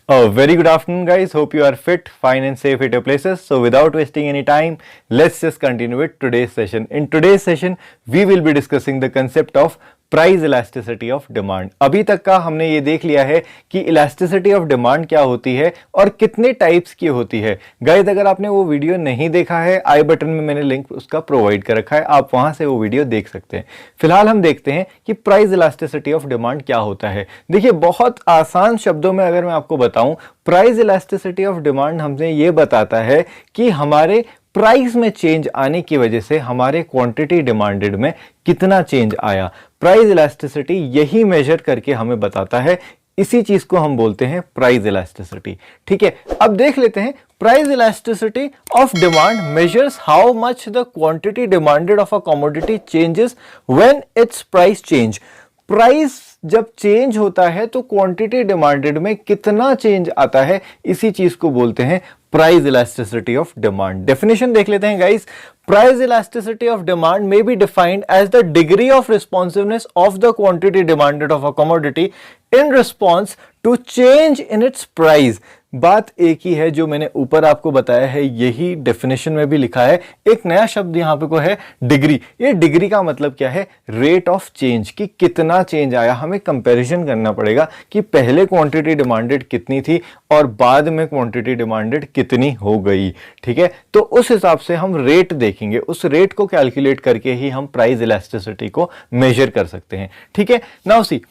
A very good afternoon, guys. Hope you are fit, fine, and safe at your places. So, without wasting any time, let's just continue with today's session. In today's session, we will be discussing the concept of price elasticity of demand. अभी तक का हमने ये देख लिया है कि elasticity of demand क्या होती है और कितने टाइप्स की होती है। गाइस, अगर आपने वो वीडियो नहीं देखा है, आई बटन में मैंने लिंक उसका प्रोवाइड कर रखा है, आप वहां से वो वीडियो देख सकते हैं। फिलहाल हम देखते हैं कि प्राइस इलास्टिसिटी ऑफ डिमांड क्या होता है। देखिए, बहुत आसान शब्दों में अगर मैं आपको बताऊं, प्राइस इलास्टिसिटी ऑफ डिमांड हमसे ये बताता है कि हमारे प्राइस में चेंज आने की वजह से हमारे क्वांटिटी डिमांडेड में कितना चेंज आया। प्राइस इलास्टिसिटी यही मेजर करके हमें बताता है, इसी चीज को हम बोलते हैं प्राइस इलास्टिसिटी। ठीक है, अब देख लेते हैं। Price elasticity of demand measures how much the quantity demanded of a commodity changes when it's price change. Price जब चेंज होता है तो क्वांटिटी डिमांडेड में कितना चेंज आता है, इसी चीज को बोलते हैं price elasticity of demand. Definition देख लेते हैं guys. Price elasticity of demand may be defined as the degree of responsiveness of the quantity demanded of a commodity in response to change in its price। बात एक ही है जो मैंने ऊपर आपको बताया है, यही डेफिनेशन में भी लिखा है। एक नया शब्द यहां पे को है डिग्री। ये डिग्री का मतलब क्या है? रेट ऑफ चेंज, कि कितना चेंज आया। हमें कंपैरिजन करना पड़ेगा कि पहले क्वांटिटी डिमांडेड कितनी थी और बाद में क्वांटिटी डिमांडेड कितनी हो गई। ठीक है, तो उस हिसाब से हम रेट देखेंगे, उस रेट को कैलकुलेट करके ही हम प्राइस इलास्टिसिटी को मेजर कर सकते हैं। ठीक है, now see,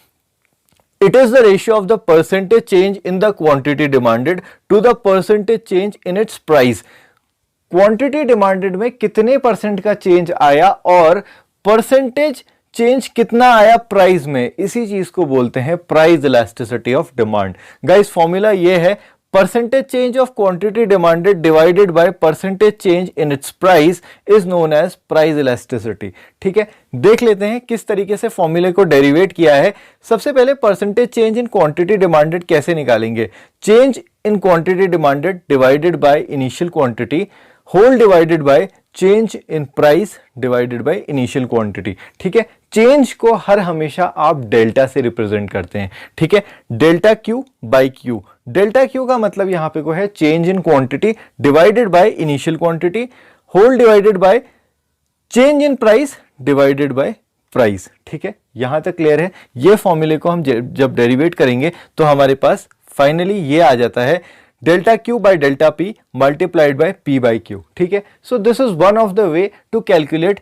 it is the ratio of the percentage change in the quantity demanded to the percentage change in its price। Quantity demanded में कितने परसेंट का चेंज आया और परसेंटेज चेंज कितना आया प्राइस में, इसी चीज को बोलते हैं price elasticity of demand. Guys, formula ये है, percentage change of quantity demanded divided by percentage change in its price is known as price elasticity. ठीक है, देख लेते हैं किस तरीके से फॉर्मूले को डेरिवेट किया है। सबसे पहले percentage change in quantity demanded कैसे निकालेंगे? Change in quantity demanded divided by initial quantity whole divided by change in price divided by initial quantity. ठीक है, चेंज को हर हमेशा आप डेल्टा से रिप्रेजेंट करते हैं। ठीक है, delta Q by Q. Delta Q का मतलब यहां पे को है change in quantity divided by initial quantity whole divided by change in price divided by price. ठीक है, यहां तक क्लियर है। ये फॉर्मूले को हम जब डेरिवेट करेंगे तो हमारे पास फाइनली ये आ जाता है, delta Q by delta P multiplied by P by Q. ठीक है, so this is one of the way to calculate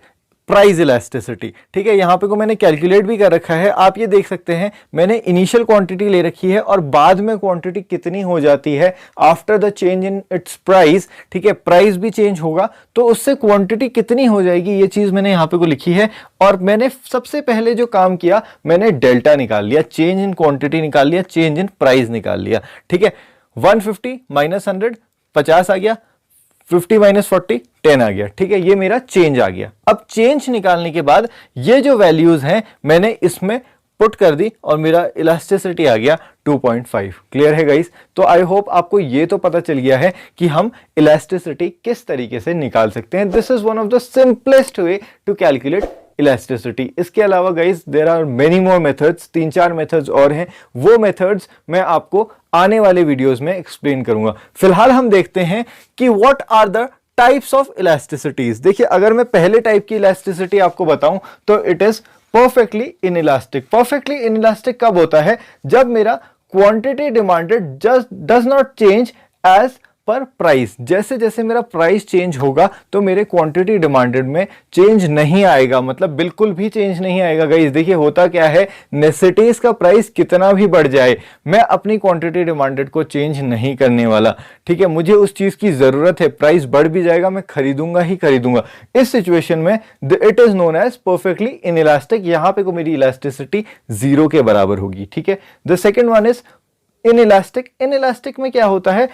price elasticity. ठीक है, यहां पे को मैंने कैलकुलेट भी कर रखा है। आप ये देख सकते हैं, मैंने इनिशियल क्वांटिटी ले रखी है और बाद में क्वांटिटी कितनी हो जाती है after the change in its price. ठीक है, प्राइस भी चेंज होगा तो उससे क्वांटिटी कितनी हो जाएगी, ये चीज मैंने यहां पे को लिखी है। और मैंने सबसे पहले जो काम किया, मैंने डेल्टा निकाल लिया, चेंज इन क्वांटिटी निकाल लिया, चेंज इन प्राइस निकाल लिया। ठीक है, 150 माइनस 100 50 आ गया, 50 माइनस 40 10 आ गया। ठीक है, ये मेरा चेंज आ गया। अब चेंज निकालने के बाद ये जो वैल्यूज हैं मैंने इसमें पुट कर दी और मेरा इलास्टिसिटी आ गया 2.5। क्लियर है गाइस? तो आई होप आपको ये तो पता चल गया है कि हम इलास्टिसिटी किस तरीके से निकाल सकते हैं। This is one of the simplest way to calculate elasticity. इसके अलावा guys there are many more methods, 3-4 methods और हैं। वो मेथड्स मैं आपको आने वाले वीडियोस में एक्सप्लेन करूंगा। फिलहाल हम देखते हैं कि what are the types of elasticities. देखिए, अगर मैं पहले टाइप की इलास्टिसिटी आपको बताऊं तो it is perfectly inelastic. Perfectly inelastic कब होता है? जब मेरा quantity demanded just does not change as per price. जैसे जैसे मेरा प्राइस चेंज होगा तो मेरे क्वांटिटी डिमांडेड में चेंज नहीं आएगा, मतलब बिल्कुल भी चेंज नहीं आएगा। गाइस देखिए, होता क्या है, नेसेसिटीज का प्राइस कितना भी बढ़ जाए, मैं अपनी क्वांटिटी डिमांडेड को चेंज नहीं करने वाला। ठीक है, मुझे उस चीज की जरूरत है, प्राइस बढ़ भी जाएगा, मैं खरीदूंगा ही खरीदूंगा। इस सिचुएशन में it is known as perfectly inelastic. यहां पे को मेरी इलास्टिसिटी 0 के बराबर होगी। ठीक है, the second one is inelastic. Inelastic में क्या होता है?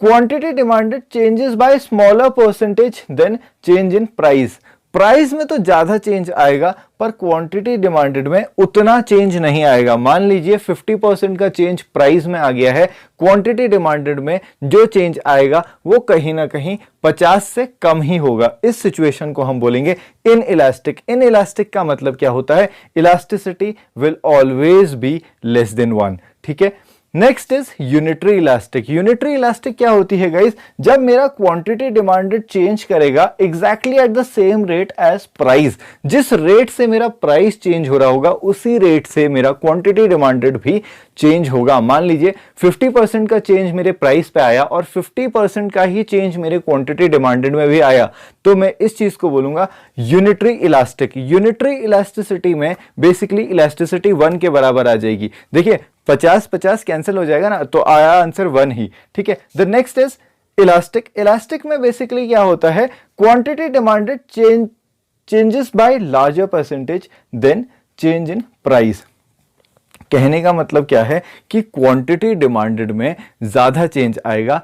Quantity demanded changes by smaller percentage than change in price. Price में तो ज्यादा चेंज आएगा पर क्वांटिटी डिमांडेड में उतना चेंज नहीं आएगा। मान लीजिए 50% का चेंज प्राइस में आ गया है, क्वांटिटी डिमांडेड में जो चेंज आएगा वो कहीं ना कहीं 50 से कम ही होगा। इस सिचुएशन को हम बोलेंगे इनइलास्टिक। इनइलास्टिक का मतलब क्या होता है? Elasticity will always be less than 1। ठीक है, next is unitary elastic. Unitary elastic क्या होती है गाइस? जब मेरा क्वांटिटी डिमांडेड चेंज करेगा exactly at the same rate as price, जिस रेट से मेरा प्राइस चेंज हो रहा होगा उसी रेट से मेरा क्वांटिटी डिमांडेड भी चेंज होगा। मान लीजिए 50% का चेंज मेरे प्राइस पे आया और 50% का ही चेंज मेरे क्वांटिटी डिमांडेड में भी आया, तो मैं इस चीज को बोलूंगा यूनिटरी इलास्टिक। यूनिटरी इलास्टिसिटी में बेसिकली इलास्टिसिटी 1 के बराबर आ जाएगी। देखिए 50-50 कैंसिल हो जाएगा ना, तो आया आंसर 1 ही, ठीक है। The next is elastic. Elastic में बेसिकली क्या होता है? Quantity demanded changes by larger percentage than change in price. कहने का मतलब क्या है कि क्वांटिटी डिमांडेड में ज्यादा चेंज आएगा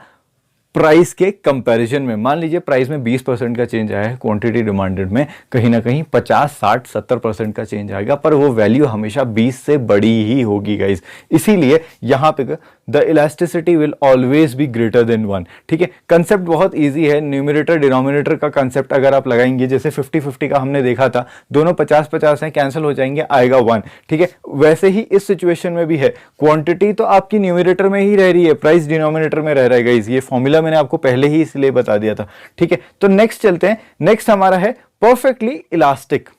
प्राइस के कंपैरिजन में। मान लीजिए प्राइस में 20% का चेंज आया है, क्वांटिटी डिमांडेड में कहीं ना कहीं 50, 60, 70% का चेंज आएगा, पर वो वैल्यू हमेशा 20 से बड़ी ही होगी गाइस। इसीलिए यहां पे the elasticity will always be greater than 1, ठीक है। कंसेप्ट बहुत ईजी है, न्यूमरेटर डिनोमिनेटर का कंसेप्ट अगर आप लगाएंगे, जैसे 50-50 का हमने देखा था, दोनों 50-50 हैं, कैंसिल हो जाएंगे, आएगा 1, ठीक है। वैसे ही इस सिचुएशन में भी है, क्वांटिटी तो आपकी न्यूमरेटर में ही रह रही है, प्राइस डिनोमिनेटर में रह रहा है गाइस। ये फॉर्मूला मैंने आपको पहले ही इसलिए बता दिया था, ठीक है। तो नेक्स्ट चलते हैं। नेक्स्ट हमारा है परफेक्टली इलास्टिक।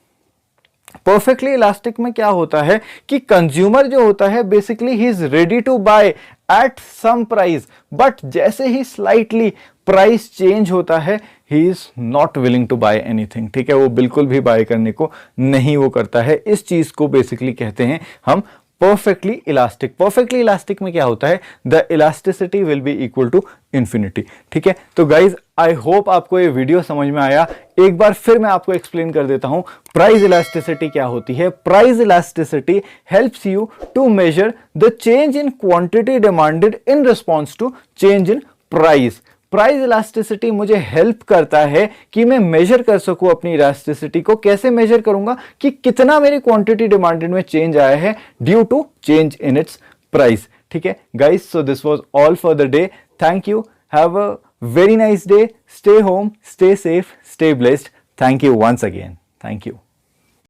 परफेक्टली इलास्टिक में क्या होता है कि कंज्यूमर जो होता है basically he is ready to buy at some price, but जैसे ही स्लाइटली प्राइस चेंज होता है he is not willing to buy anything, ठीक है। वो बिल्कुल भी बाय करने को नहीं वो करता है। इस चीज को बेसिकली कहते हैं हम परफेक्टली इलास्टिक। परफेक्टली इलास्टिक में क्या होता है? The elasticity will be equal to infinity, ठीक है। तो गाइज आई होप आपको ये वीडियो समझ में आया। एक बार फिर मैं आपको एक्सप्लेन कर देता हूं प्राइस इलास्टिसिटी क्या होती है। Price elasticity helps you to measure the change in quantity demanded in response to change in price. Price elasticity मुझे हेल्प करता है कि मैं मेजर कर सकूं अपनी इलास्टिसिटी को। कैसे मेजर करूंगा? कि कितना मेरी क्वांटिटी डिमांडेड में चेंज आया है due to change in its price, ठीक है guys. So this was all for the day. Thank you, have a very nice day, stay home, stay safe, stay blessed. Thank you once again, thank you.